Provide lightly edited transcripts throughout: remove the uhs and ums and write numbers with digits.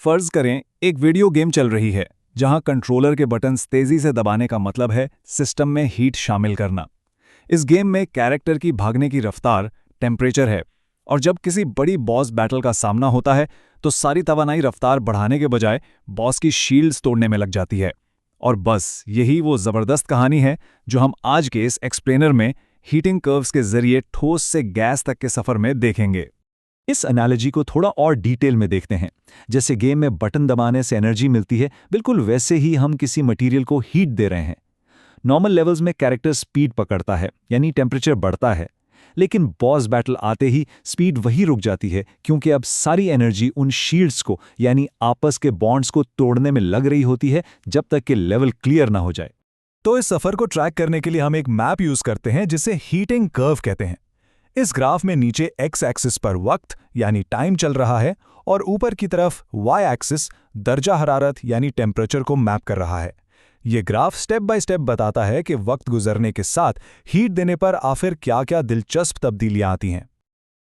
फर्ज करें एक वीडियो गेम चल रही है जहां कंट्रोलर के बटन्स तेजी से दबाने का मतलब है सिस्टम में हीट शामिल करना। इस गेम में कैरेक्टर की भागने की रफ्तार टेम्परेचर है, और जब किसी बड़ी बॉस बैटल का सामना होता है तो सारी तवानाई रफ्तार बढ़ाने के बजाय बॉस की शील्ड्स तोड़ने में लग जाती है। और बस यही वो ज़बरदस्त कहानी है जो हम आज के इस एक्सप्लेनर में हीटिंग कर्व्स के जरिए ठोस से गैस तक के सफ़र में देखेंगे। इस एनालॉजी को थोड़ा और डिटेल में देखते हैं। जैसे गेम में बटन दबाने से एनर्जी मिलती है, बिल्कुल वैसे ही हम किसी मटेरियल को हीट दे रहे हैं। नॉर्मल लेवल्स में कैरेक्टर स्पीड पकड़ता है, यानी टेम्परेचर बढ़ता है, लेकिन बॉस बैटल आते ही स्पीड वही रुक जाती है, क्योंकि अब सारी एनर्जी उन शील्ड्स को यानी आपस के बॉन्ड्स को तोड़ने में लग रही होती है जब तक कि लेवल क्लियर ना हो जाए। तो इस सफ़र को ट्रैक करने के लिए हम एक मैप यूज़ करते हैं जिसे हीटिंग कर्व कहते हैं। इस ग्राफ में नीचे एक्स एक्सिस पर वक्त यानी टाइम चल रहा है और ऊपर की तरफ वाई एक्सिस दर्जा हरारत यानी टेम्परेचर को मैप कर रहा है। ये ग्राफ स्टेप बाय स्टेप बताता है कि वक्त गुजरने के साथ हीट देने पर आखिर क्या-क्या दिलचस्प तब्दीलियां आती हैं।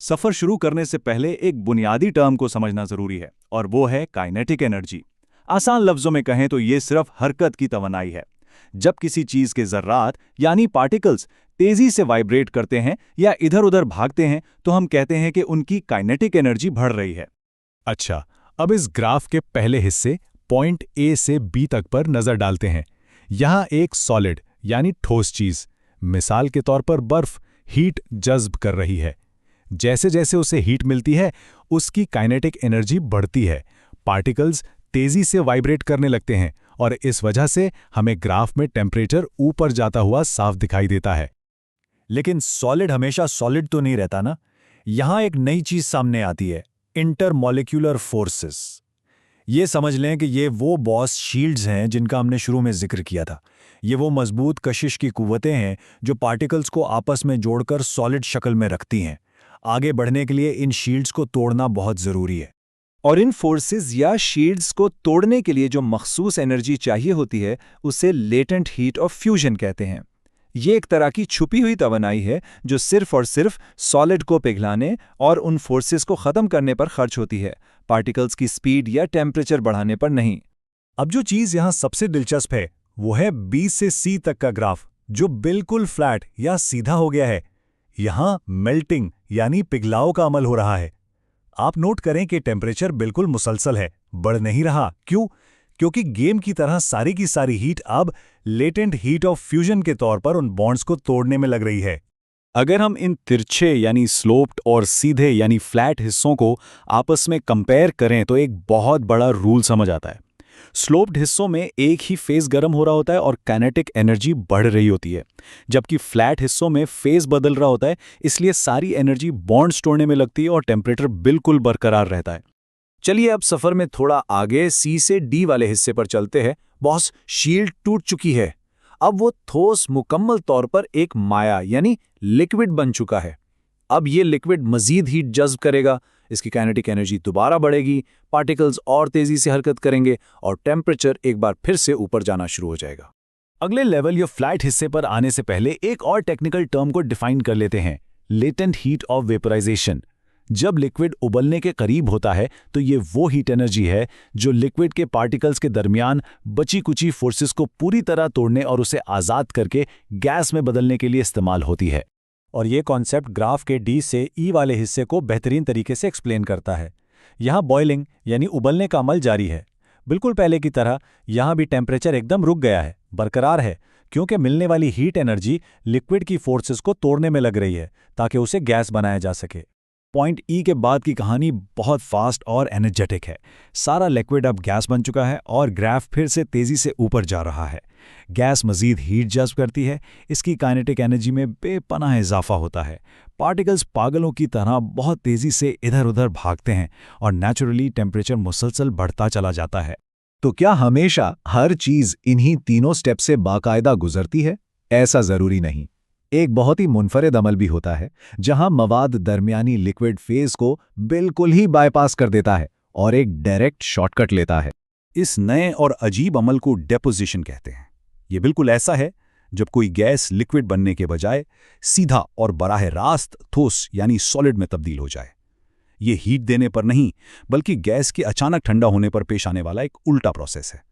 सफ़र शुरू करने से पहले एक बुनियादी टर्म को समझना ज़रूरी है, और वो है काइनेटिक एनर्जी। आसान लफ्ज़ों में कहें तो ये सिर्फ हरकत की तवानाई है। जब किसी चीज़ के ज़र्रात यानी पार्टिकल्स तेज़ी से वाइब्रेट करते हैं या इधर-उधर भागते हैं तो हम कहते हैं कि उनकी काइनेटिक एनर्जी बढ़ रही है। अच्छा, अब इस ग्राफ के पहले हिस्से पॉइंट ए से बी तक पर नज़र डालते हैं। यहाँ एक सॉलिड यानी ठोस चीज़, मिसाल के तौर पर बर्फ, हीट जज्ब कर रही है। जैसे जैसे उसे हीट मिलती है उसकी काइनेटिक एनर्जी बढ़ती है, पार्टिकल्स तेज़ी से वाइब्रेट करने लगते हैं और इस वजह से हमें ग्राफ में टेम्परेचर ऊपर जाता हुआ साफ दिखाई देता है। लेकिन सॉलिड हमेशा सॉलिड तो नहीं रहता ना। यहाँ एक नई चीज़ सामने आती है, इंटरमॉलिक्यूलर फोर्सेस। ये समझ लें कि ये वो बॉस शील्ड्स हैं जिनका हमने शुरू में जिक्र किया था। ये वो मजबूत कशिश की कुव्वतें हैं जो पार्टिकल्स को आपस में जोड़कर सॉलिड शक्ल में रखती हैं। आगे बढ़ने के लिए इन शील्ड्स को तोड़ना बहुत ज़रूरी है। और इन फोर्सेस या शील्ड्स को तोड़ने के लिए जो मखसूस एनर्जी चाहिए होती है उसे लेटेंट हीट ऑफ फ्यूजन कहते हैं। ये एक तरह की छुपी हुई तवानाई है जो सिर्फ और सिर्फ सॉलिड को पिघलाने और उन फोर्सेस को ख़त्म करने पर खर्च होती है, पार्टिकल्स की स्पीड या टेम्परेचर बढ़ाने पर नहीं। अब जो चीज़ यहाँ सबसे दिलचस्प है वो है बी से सी तक का ग्राफ, जो बिल्कुल फ्लैट या सीधा हो गया है। यहाँ मेल्टिंग यानी पिघलाव का अमल हो रहा है। आप नोट करें कि टेम्परेचर बिल्कुल मुसलसल है, बढ़ नहीं रहा। क्यों? क्योंकि गेम की तरह सारी की सारी हीट अब लेटेंट हीट ऑफ फ्यूजन के तौर पर उन बॉन्ड्स को तोड़ने में लग रही है। अगर हम इन तिरछे यानी स्लोप्ड और सीधे यानी फ्लैट हिस्सों को आपस में कंपेयर करें तो एक बहुत बड़ा रूल समझ आता है। स्लोप्ड हिस्सों में एक ही फेज गर्म हो रहा होता है और काइनेटिक एनर्जी बढ़ रही होती है, जबकि फ्लैट हिस्सों में फेज बदल रहा होता है, इसलिए सारी एनर्जी बॉन्ड्स तोड़ने में लगती है और टेम्परेचर बिल्कुल बरकरार रहता है। चलिए अब सफ़र में थोड़ा आगे सी से डी वाले हिस्से पर चलते हैं। बॉस, शील्ड टूट चुकी है। अब वो ठोस मुकम्मल तौर पर एक माया यानी लिक्विड बन चुका है। अब ये लिक्विड मजीद हीट जज्ब करेगा, इसकी काइनेटिक एनर्जी दोबारा बढ़ेगी, पार्टिकल्स और तेज़ी से हरकत करेंगे और टेम्परेचर एक बार फिर से ऊपर जाना शुरू हो जाएगा। अगले लेवल या फ्लैट हिस्से पर आने से पहले एक और टेक्निकल टर्म को डिफाइन कर लेते हैं, लेटेंट हीट ऑफ वेपराइजेशन। जब लिक्विड उबलने के करीब होता है तो ये वो हीट एनर्जी है जो लिक्विड के पार्टिकल्स के दरमियान बची कुची फोर्सेस को पूरी तरह तोड़ने और उसे आज़ाद करके गैस में बदलने के लिए इस्तेमाल होती है। और ये कॉन्सेप्ट ग्राफ के डी से ई वाले हिस्से को बेहतरीन तरीके से एक्सप्लेन करता है। यहाँ बॉइलिंग यानी उबलने का अमल जारी है। बिल्कुल पहले की तरह यहाँ भी टेम्परेचर एकदम रुक गया है, बरकरार है, क्योंकि मिलने वाली हीट एनर्जी लिक्विड की फोर्सेस को तोड़ने में लग रही है ताकि उसे गैस बनाया जा सके। पॉइंट ई के बाद की कहानी बहुत फास्ट और एनर्जेटिक है। सारा लिक्विड अब गैस बन चुका है और ग्राफ फिर से तेज़ी से ऊपर जा रहा है। गैस मज़ीद हीट जज्ब करती है, इसकी काइनेटिक एनर्जी में बेपनाह इजाफा होता है। पार्टिकल्स पागलों की तरह बहुत तेज़ी से इधर उधर भागते हैं और नेचुरली टेम्परेचर मुसलसल बढ़ता चला जाता है। तो क्या हमेशा हर चीज़ इन्हीं तीनों स्टेप से बाकायदा गुजरती है? ऐसा ज़रूरी नहीं। एक बहुत ही मुनफरिद अमल भी होता है जहां मवाद दरमियानी लिक्विड फेज को बिल्कुल ही बायपास कर देता है और एक डायरेक्ट शॉर्टकट लेता है। इस नए और अजीब अमल को डेपोजिशन कहते हैं। ये बिल्कुल ऐसा है जब कोई गैस लिक्विड बनने के बजाय सीधा और बराह रास्त ठोस यानी सॉलिड में तब्दील हो जाए। ये हीट देने पर नहीं, बल्कि गैस के अचानक ठंडा होने पर पेश आने वाला एक उल्टा प्रोसेस है।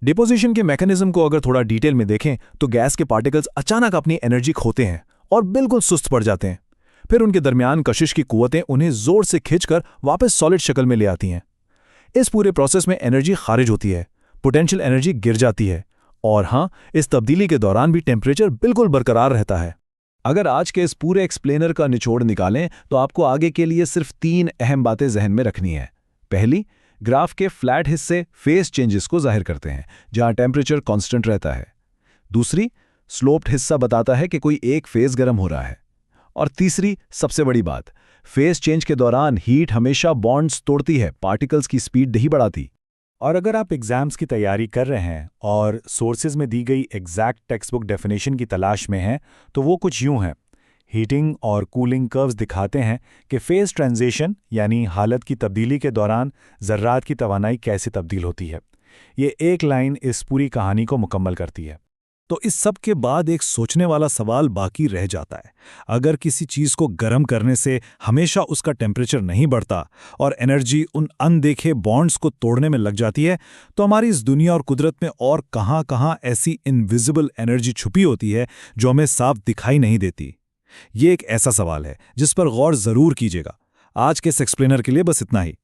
डिपोजिशन के मैकेनिज्म को अगर थोड़ा डिटेल में देखें तो गैस के पार्टिकल्स अचानक अपनी एनर्जी खोते हैं और बिल्कुल सुस्त पड़ जाते हैं। फिर उनके दरमियान कशिश की कुव्वतें उन्हें जोर से खींचकर वापस सॉलिड शक्ल में ले आती हैं। इस पूरे प्रोसेस में एनर्जी खारिज होती है, पोटेंशियल एनर्जी गिर जाती है, और हाँ, इस तब्दीली के दौरान भी टेम्परेचर बिल्कुल बरकरार रहता है। अगर आज के इस पूरे एक्सप्लेनर का निचोड़ निकालें तो आपको आगे के लिए सिर्फ 3 अहम बातें जहन में रखनी है। पहली, ग्राफ के फ्लैट हिस्से फेस चेंजेस को जाहिर करते हैं, जहां टेम्परेचर कांस्टेंट रहता है। दूसरी, स्लोप्ड हिस्सा बताता है कि कोई एक फेज गर्म हो रहा है। और तीसरी, सबसे बड़ी बात, फेस चेंज के दौरान हीट हमेशा बॉन्ड्स तोड़ती है, पार्टिकल्स की स्पीड नहीं बढ़ाती। और अगर आप एग्जाम्स की तैयारी कर रहे हैं और सोर्सेज में दी गई एग्जैक्ट टेक्स्ट बुक डेफिनेशन की तलाश में हैं, तो वो कुछ यूं है। हीटिंग और कूलिंग कर्व्स दिखाते हैं कि फेज ट्रांजिशन यानी हालत की तब्दीली के दौरान ज़र्रात की तवानाई कैसे तब्दील होती है। ये एक लाइन इस पूरी कहानी को मुकम्मल करती है। तो इस सब के बाद एक सोचने वाला सवाल बाकी रह जाता है। अगर किसी चीज़ को गर्म करने से हमेशा उसका टेम्परेचर नहीं बढ़ता और एनर्जी उन अनदेखे बॉन्ड्स को तोड़ने में लग जाती है, तो हमारी इस दुनिया और कुदरत में और कहाँ-कहाँ ऐसी इनविजिबल एनर्जी छुपी होती है जो हमें साफ दिखाई नहीं देती। ये एक ऐसा सवाल है जिस पर गौर ज़रूर कीजिएगा। आज के इस एक्सप्लेनर के लिए बस इतना ही।